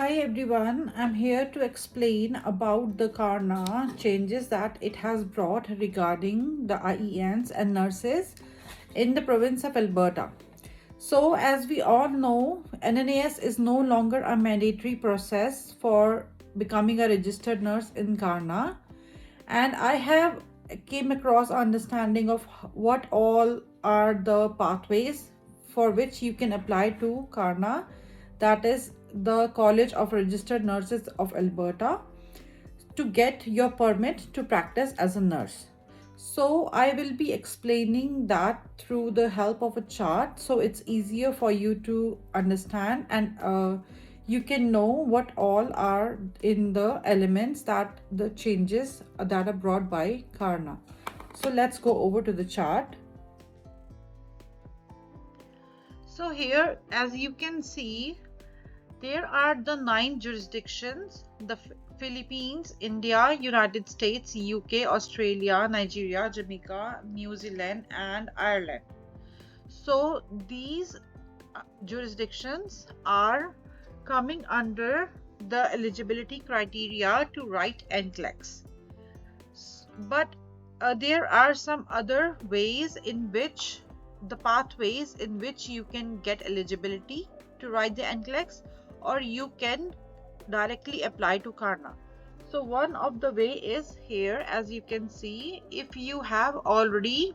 Hi everyone, I'm here to explain about the CRNA changes that it has brought regarding the IENs and nurses in the province of Alberta. So as we all know, NNAS is no longer a mandatory process for becoming a registered nurse in CRNA, and I have came across understanding of what all are the pathways for which you can apply to CRNA, that is the College of Registered Nurses of Alberta, to get your permit to practice as a nurse. So I will be explaining that through the help of a chart, so it's easier for you to understand, and you can know what all are in the elements that the changes that are brought by CRNA. So let's go over to the chart. So here, as you can see, there are the 9 jurisdictions: the Philippines, India, United States, UK, Australia, Nigeria, Jamaica, New Zealand, and Ireland. So these jurisdictions are coming under the eligibility criteria to write NCLEX. But there are some other ways in which the pathways in which you can get eligibility to write the NCLEX, or you can directly apply to CRNA. So one of the way is here, as you can see, if you have already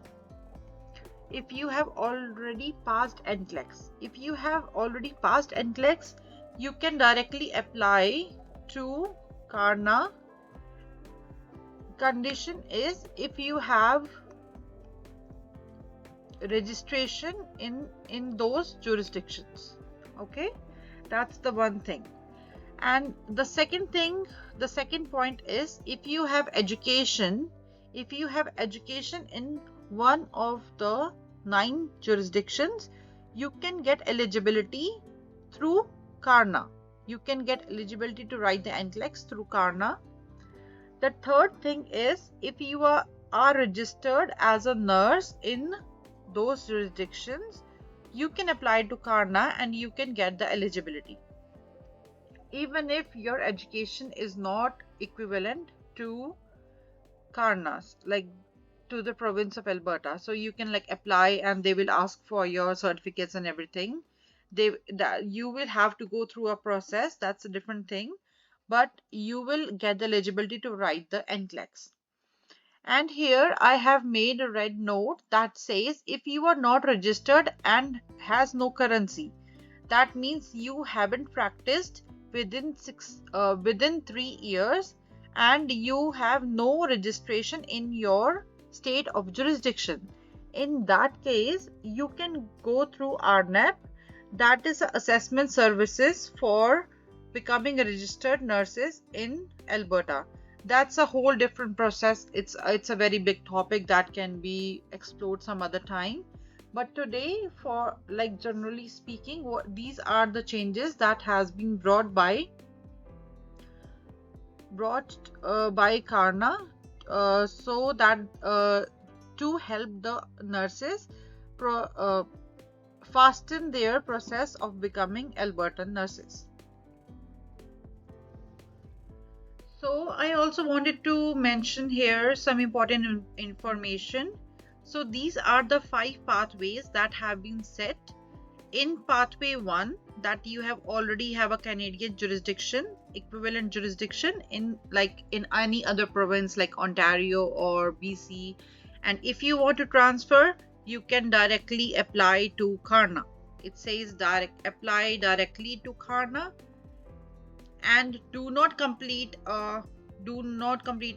passed NCLEX. If you have already passed NCLEX, you can directly apply to CRNA. Condition is if you have registration in those jurisdictions. Okay, that's the one thing. And the second point is if you have education in one of the 9 jurisdictions, you can get eligibility through CRNA. You can get eligibility to write the NCLEX through CRNA. The third thing is if you are registered as a nurse in those jurisdictions, you can apply to CRNA and you can get the eligibility, even if your education is not equivalent to CRNA's, like to the province of Alberta. So you can apply and they will ask for your certificates and everything. You will have to go through a process, that's a different thing, but you will get the eligibility to write the NCLEX. And here I have made a red note that says if you are not registered and has no currency, that means you haven't practiced within 3 years and you have no registration in your state of jurisdiction. In that case, you can go through RNAP, that is assessment services for becoming a registered nurses in Alberta. That's a whole different process. It's a very big topic that can be explored some other time. But today, for generally speaking, these are the changes that has been brought by CRNA, so that to help the nurses fasten their process of becoming Albertan nurses. So I also wanted to mention here some important information. So these are the 5 pathways that have been set. In pathway 1, that you already have a Canadian jurisdiction, equivalent jurisdiction in any other province like Ontario or BC, and if you want to transfer, you can directly apply to CRNA. It says apply directly to CRNA, and do not complete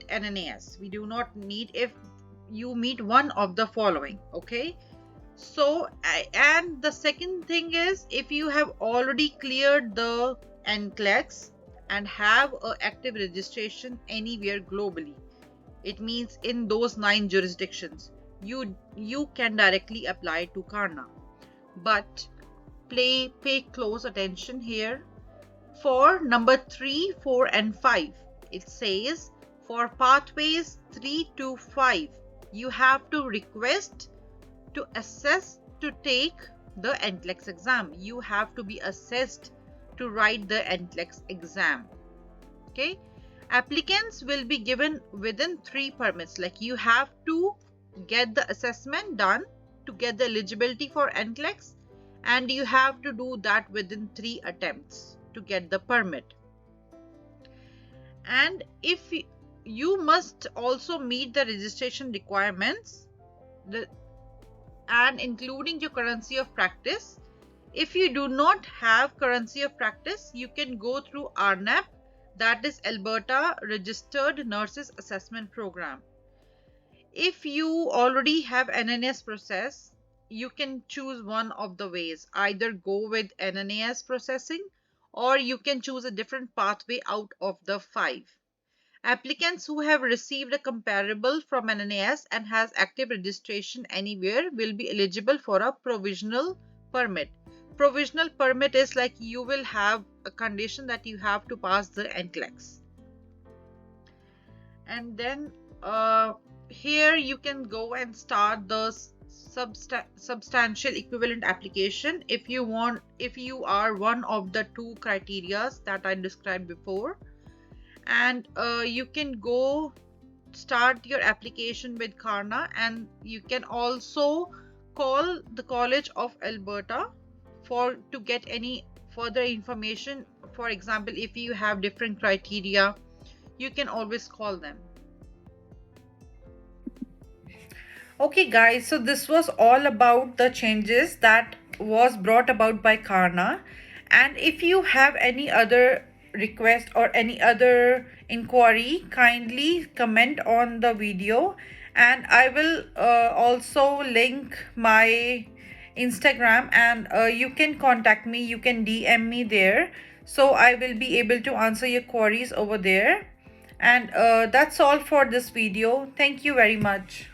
NNAS. We do not need if you meet one of the following. Okay, so and the second thing is if you have already cleared the NCLEX and have an active registration anywhere globally, it means in those 9 jurisdictions, you can directly apply to CRNA. But pay close attention here. For number 3, 4 and 5, it says for pathways 3 to 5, you have to request to assess to take the NCLEX exam. You have to be assessed to write the NCLEX exam. Okay, applicants will be given within 3 permits. Like, you have to get the assessment done to get the eligibility for NCLEX, and you have to do that within 3 attempts to get the permit. And if you must also meet the registration requirements and including your currency of practice. If you do not have currency of practice, you can go through RNAP, that is Alberta Registered Nurses Assessment Program. If you already have NNAS process, you can choose one of the ways. Either go with NNAS processing, or you can choose a different pathway out of the 5. Applicants who have received a comparable from NNAS and has active registration anywhere will be eligible for a provisional permit. Provisional permit is like you will have a condition that you have to pass the NCLEX. And then here you can go and start the substantial equivalent application if you are one of the 2 criteria that I described before. And you can go start your application with CRNA, and you can also call the College of Alberta to get any further information. For example, if you have different criteria, you can always call them. Okay guys, so this was all about the changes that was brought about by CRNA. And if you have any other request or any other inquiry, kindly comment on the video, and I will also link my Instagram, and you can contact me, you can DM me there, so I will be able to answer your queries over there. And that's all for this video. Thank you very much.